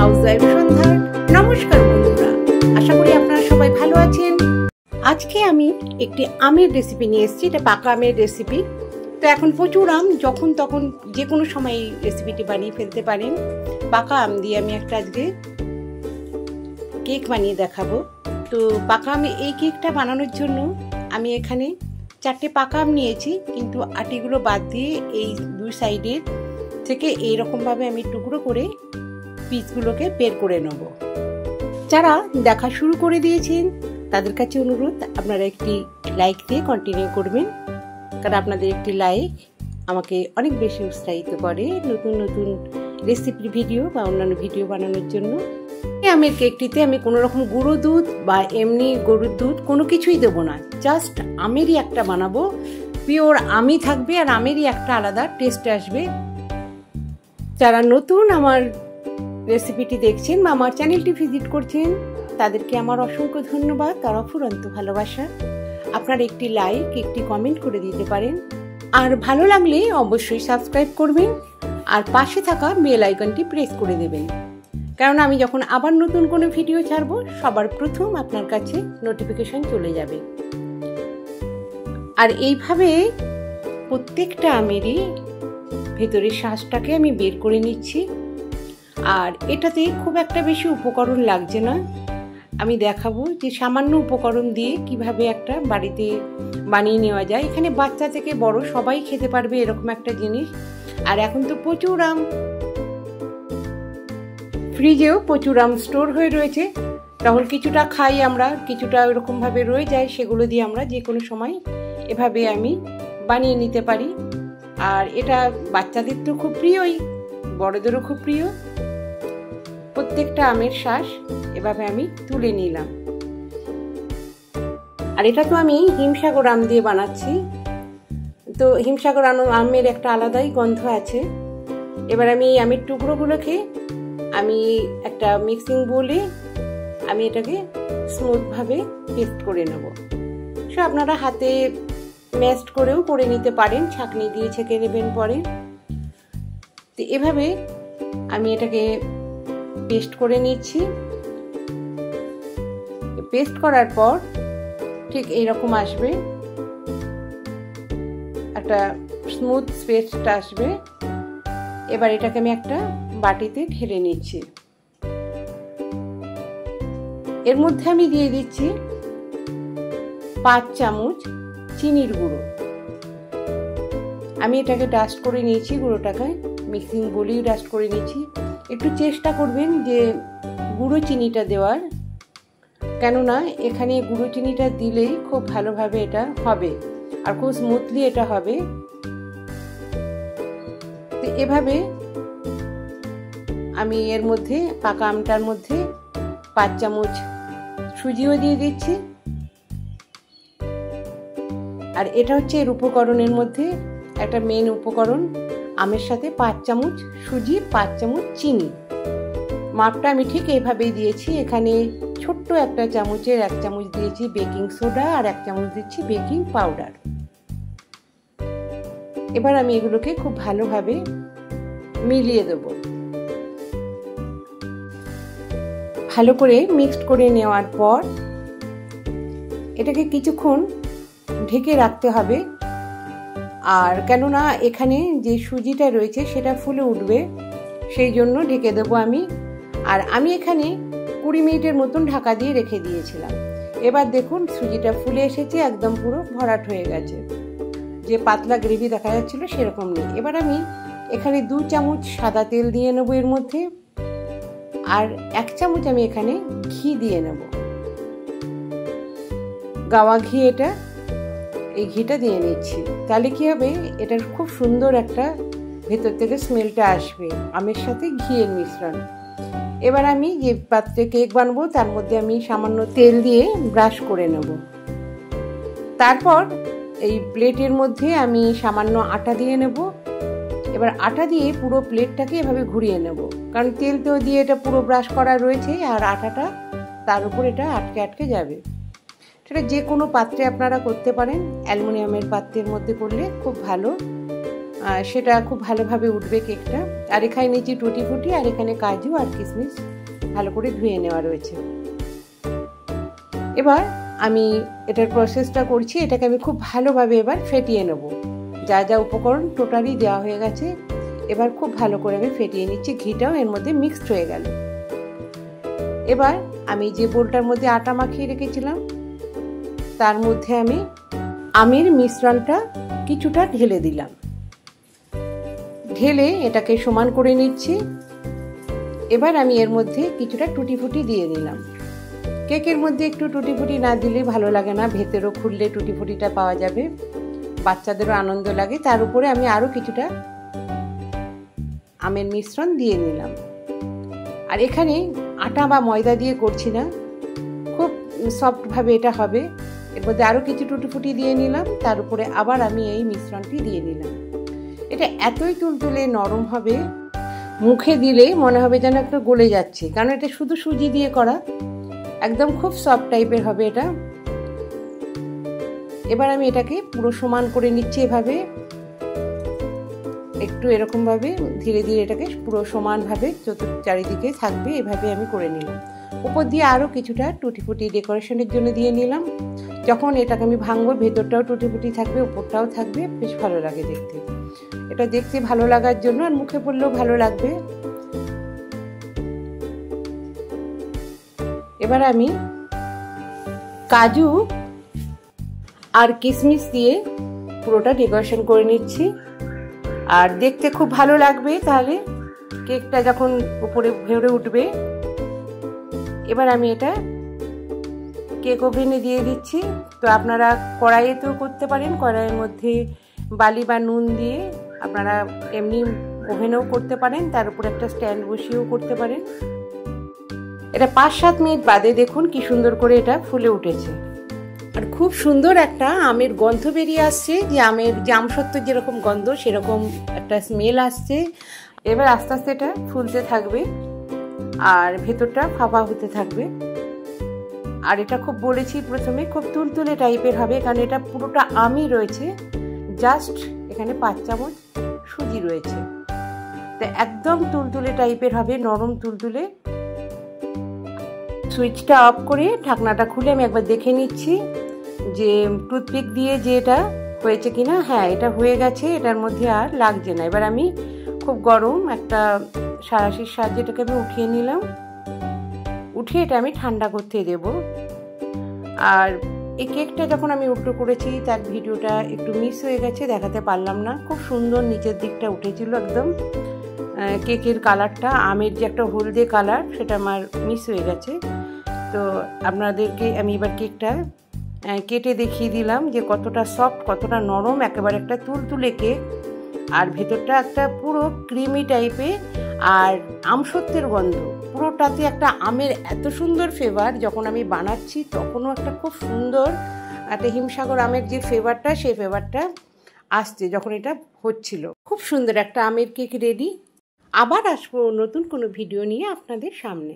Housewife সন্ধ্যার নমস্কার বন্ধুরা, আশা করি আপনারা সবাই ভালো আছেন। আজকে আমি একটি আমের রেসিপি নিয়ে এসেছি। এটা পাকা আমের রেসিপি। তো এখন প্রচুর আম, যখন তখন যে কোনো সময় এই রেসিপিটি বানিয়ে ফেলতে পারেন। পাকা আম দিয়ে আমি একটা আজকে কেক বানিয়ে দেখাবো। তো পাকা আমে এই কেকটা বানানোর জন্য আমি এখানে 4টে পাকা আম নিয়েছি, কিন্তু আটিগুলো বাদ দিয়ে এই দুই সাইডের থেকে এইরকমভাবে আমি টুকরো করে পিসগুলোকে বের করে নেব। যারা দেখা শুরু করে দিয়েছেন তাদের কাছে অনুরোধ, আপনারা একটি লাইক দিয়ে কন্টিনিউ করবেন, কারণ আপনাদের একটি লাইক আমাকে অনেক বেশি উৎসাহিত করে নতুন নতুন রেসিপির ভিডিও বা অন্যান্য ভিডিও বানানোর জন্য। আমের কেকটিতে আমি কোনো রকম গুঁড়ো দুধ বা এমনি গরুর দুধ কোনো কিছুই দেবো না, জাস্ট আমেরই একটা বানাবো। পিওর আমই থাকবে আর আমেরই একটা আলাদা টেস্ট আসবে। যারা নতুন আমার রেসিপিটি দেখছেন বা আমার চ্যানেলটি ভিজিট করছেন তাদেরকে আমার অসংখ্য ধন্যবাদ, তার অফুরন্ত ভালোবাসা। আপনার একটি লাইক, একটি কমেন্ট করে দিতে পারেন, আর ভালো লাগলে অবশ্যই সাবস্ক্রাইব করবেন আর পাশে থাকা বেল আইকনটি প্রেস করে দেবেন, কারণ আমি যখন আবার নতুন কোনো ভিডিও ছাড়বো সবার প্রথম আপনার কাছে নোটিফিকেশন চলে যাবে। আর এইভাবে প্রত্যেকটা আমেরই ভেতরের শাঁসটাকে আমি বের করে নিচ্ছি। আর এটাতে খুব একটা বেশি উপকরণ লাগছে না, আমি দেখাবো যে সামান্য উপকরণ দিয়ে কিভাবে একটা বাড়িতে বানিয়ে নেওয়া যায়। এখানে বাচ্চা থেকে বড় সবাই খেতে পারবে এরকম একটা জিনিস। আর এখন তো প্রচুর আম, ফ্রিজেও প্রচুর আম স্টোর হয়ে রয়েছে, তখন কিছুটা খাই আমরা, কিছুটা এরকমভাবে রয়ে যায়, সেগুলো দিয়ে আমরা যে কোনো সময় এভাবে আমি বানিয়ে নিতে পারি। আর এটা বাচ্চাদের তো খুব প্রিয়ই, বড়দেরও খুব প্রিয়। প্রত্যেকটা আমের শাঁস এভাবে আমি তুলে নিলাম। আর এটা তো আমি হিমসাগর আম দিয়ে বানাচ্ছি, তো হিমসাগর আমের একটা আলাদাই গন্ধ আছে। এবার আমি আমের টুকরোগুলোকে আমি একটা মিক্সিং বোলে আমি এটাকে স্মুথভাবে পেস্ট করে নেব। সো আপনারা হাতে ম্যাশড করেও করে নিতে পারেন, ছাঁকনি দিয়ে ছেঁকে নেবেন পরে। তো এভাবে আমি এটাকে পেস্ট করে নিচ্ছি। পেস্ট করার পর ঠিক এইরকম আসবে, একটা স্মুথ পেস্ট আসবে। এবার এটাকে আমি একটা বাটিতে ঢেলে নিচ্ছি। এর মধ্যে আমি দিয়ে দিচ্ছি 5 চামচ চিনির গুঁড়ো। আমি এটাকে ডাস্ট করে নিয়েছি, গুঁড়োটাকে মিক্সিং বলেই ডাস্ট করে নিয়েছি। একটু চেষ্টা করবেন যে গুঁড়ো চিনিটা দেওয়ার, কেননা এখানে গুঁড়ো চিনিটা দিলেই খুব ভালোভাবে এটা হবে আর খুব স্মুথলি এটা হবে। তো এভাবে আমি এর মধ্যে পাকা আমটার মধ্যে 5 চামচ সুজিও দিয়ে দিচ্ছি। আর এটা হচ্ছে এর উপকরণের মধ্যে একটা মেন উপকরণ, আমের সাথে 5 চামচ সুজি, 5 চামচ চিনি। মাপটা আমি ঠিক এইভাবেই দিয়েছি। এখানে ছোট্ট একটা চামচের 1 চামচ দিয়েছি বেকিং সোডা আর 1 চামচ দিচ্ছি বেকিং পাউডার। এবার আমি এগুলোকে খুব ভালোভাবে মিলিয়ে দেব। ভালো করে মিক্সড করে নেওয়ার পর এটাকে কিছুক্ষণ ঢেকে রাখতে হবে। আর কেননা এখানে যে সুজিটা রয়েছে সেটা ফুলে উঠবে, সেই জন্য ঢেকে দেবো আমি। আর আমি এখানে 20 মিনিটের মতন ঢাকা দিয়ে রেখে দিয়েছিলাম। এবার দেখুন সুজিটা ফুলে এসেছে, একদম পুরো ভরাট হয়ে গেছে, যে পাতলা গ্রেভি দেখা যাচ্ছিল সেরকম নেই। এবার আমি এখানে 2 চামচ সাদা তেল দিয়ে নেবো এর মধ্যে, আর 1 চামচ আমি এখানে ঘি দিয়ে নেব, গাওয়া ঘি। এটা এই ঘিটা দিয়ে নিচ্ছি, তাহলে কি হবে, এটার খুব সুন্দর একটা ভেতর থেকে স্মেলটা আসবে আমের সাথে ঘিয়ের মিশ্রণ। এবার আমি যে পাত্রে কেক বানাবো তার মধ্যে আমি সামান্য তেল দিয়ে ব্রাশ করে নেব। তারপর এই প্লেটের মধ্যে আমি সামান্য আটা দিয়ে নেব। এবার আটা দিয়ে পুরো প্লেটটাকে এভাবে ঘুরিয়ে নেব, কারণ তেল তো দিয়ে এটা পুরো ব্রাশ করা রয়েছে, আর আটাটা তার উপর এটা আটকে আটকে যাবে। সেটা যে কোনো পাত্রে আপনারা করতে পারেন, অ্যালুমিনিয়ামের পাত্রের মধ্যে করলে খুব ভালো। সেটা খুব ভালোভাবে উঠবে কেকটা। আর এখানে নিচে টুটি ফুটি আর এখানে কাজু আর কিশমিশ ভালো করে ধুয়ে নেওয়া রয়েছে। এবার আমি এটার প্রসেসটা করছি, এটাকে আমি খুব ভালোভাবে এবার ফেটিয়ে নেব। যা যা উপকরণ টোটালি দেওয়া হয়ে গেছে, এবার খুব ভালো করে আমি ফেটিয়ে নিচ্ছি। ঘিটাও এর মধ্যে মিক্সড হয়ে গেল। এবার আমি যে বোলটার মধ্যে আটা মাখিয়ে রেখেছিলাম তার মধ্যে আমি আমের মিশ্রণটা কিছুটা ঢেলে দিলাম। ঢেলে এটাকে সমান করে নিচ্ছি। এবার আমি এর মধ্যে কিছুটা টুটি ফুটি দিয়ে দিলাম। কেকের মধ্যে একটু টুটি ফুটি না দিলে ভালো লাগে না, ভেতরও খুললে টুটি ফুটিটা পাওয়া যাবে, বাচ্চাদেরও আনন্দ লাগে। তার উপরে আমি আরও কিছুটা আমের মিশ্রণ দিয়ে নিলাম। আর এখানে আটা বা ময়দা দিয়ে করছি না, খুব সফটভাবে এটা হবে। এর মধ্যে আরও কিছু টুটি ফুটি দিয়ে নিলাম, তার উপরে আবার আমি এই মিশ্রণটি দিয়ে নিলাম। এটা এতই তুলতুলে নরম হবে, মুখে দিলে মনে হবে যেন একটা গলে যাচ্ছে, কারণ এটা শুধু সুজি দিয়ে করা, একদম খুব সফট টাইপের হবে এটা। এবার আমি এটাকে পুরো সমান করে নিচ্ছি, এভাবে একটু এরকমভাবে ধীরে ধীরে এটাকে পুরো সমানভাবে চারিদিকে থাকবে, এভাবে আমি করে নিলাম। উপর দিয়ে আরও কিছুটা টুটি ফুটি ডেকোরেশনের জন্য দিয়ে নিলাম। যখন এটাকে আমি ভাঙবো, ভেতরটাও টুটি ফুটি থাকবে, উপরটাও থাকবে, বেশ ভালো লাগে দেখতে। এটা দেখতে ভালো লাগার জন্য আর মুখে পড়লেও ভালো লাগবে। এবার আমি কাজু আর কিশমিশ দিয়ে পুরোটা ডেকোরেশন করে নিচ্ছি, আর দেখতে খুব ভালো লাগবে তাহলে কেকটা যখন উপরে ভরে উঠবে। এবার আমি এটা কেক ওভেনে দিয়ে দিচ্ছি। তো আপনারা কড়াইয়েতেও করতে পারেন, কড়াইয়ের মধ্যে বালি বা নুন দিয়ে আপনারা এমনি ওভেনেও করতে পারেন, তার উপর একটা স্ট্যান্ড বসিয়েও করতে পারেন। এটা 5-7 মিনিট বাদে দেখুন কি সুন্দর করে এটা ফুলে উঠেছে, আর খুব সুন্দর একটা আমের গন্ধ বেরিয়ে আসছে, যে আমের জামসত্ত্ব যেরকম গন্ধ সেরকম একটা স্মেল আসছে। এবার আস্তে আস্তে এটা ফুলতে থাকবে আর ভেতরটা ফাঁপা হতে থাকবে। আর এটা খুব বলেছি প্রথমে, খুব তুলতুলে টাইপের হবে, কারণ এটা পুরোটা আমই রয়েছে, জাস্ট এখানে 5 চামচ সুজি রয়েছে। তো একদম তুলতুলে টাইপের হবে, নরম তুলতুলে। সুইচটা অফ করে ঢাকনাটা খুলে আমি একবার দেখে নিচ্ছি যে টুথপিক দিয়ে যে এটা হয়েছে কিনা। হ্যাঁ, এটা হয়ে গেছে, এটার মধ্যে আর লাগছে না। এবার আমি খুব গরম একটা সাঁড়াশির সাহায্যে এটাকে আমি উঠিয়ে নিলাম। উঠিয়ে এটা আমি ঠান্ডা করতে দেব। আর এই কেকটা যখন আমি উল্টো করেছি তার ভিডিওটা একটু মিস হয়ে গেছে, দেখাতে পারলাম না। খুব সুন্দর নিচের দিকটা উঠেছিল একদম, কেকের কালারটা, আমের যে একটা হলদে কালার, সেটা আমার মিস হয়ে গেছে। তো আপনাদেরকে আমি এবার কেকটা কেটে দেখিয়ে দিলাম যে কতটা সফট, কতটা নরম, একেবারে একটা তুলতুলে কেক। আর ভেতরটা একটা পুরো ক্রিমি টাইপের, আর আমসত্ত্বের গন্ধ পুরোটাতে, একটা আমের এত সুন্দর ফ্লেভার। যখন আমি বানাচ্ছি তখনও একটা খুব সুন্দর একটা হিমসাগর আমের যে ফ্লেভারটা, সেই ফ্লেভারটা আসছে যখন এটা হচ্ছিল। খুব সুন্দর একটা আমের কেক রেডি। আবার আসবো নতুন কোনো ভিডিও নিয়ে আপনাদের সামনে।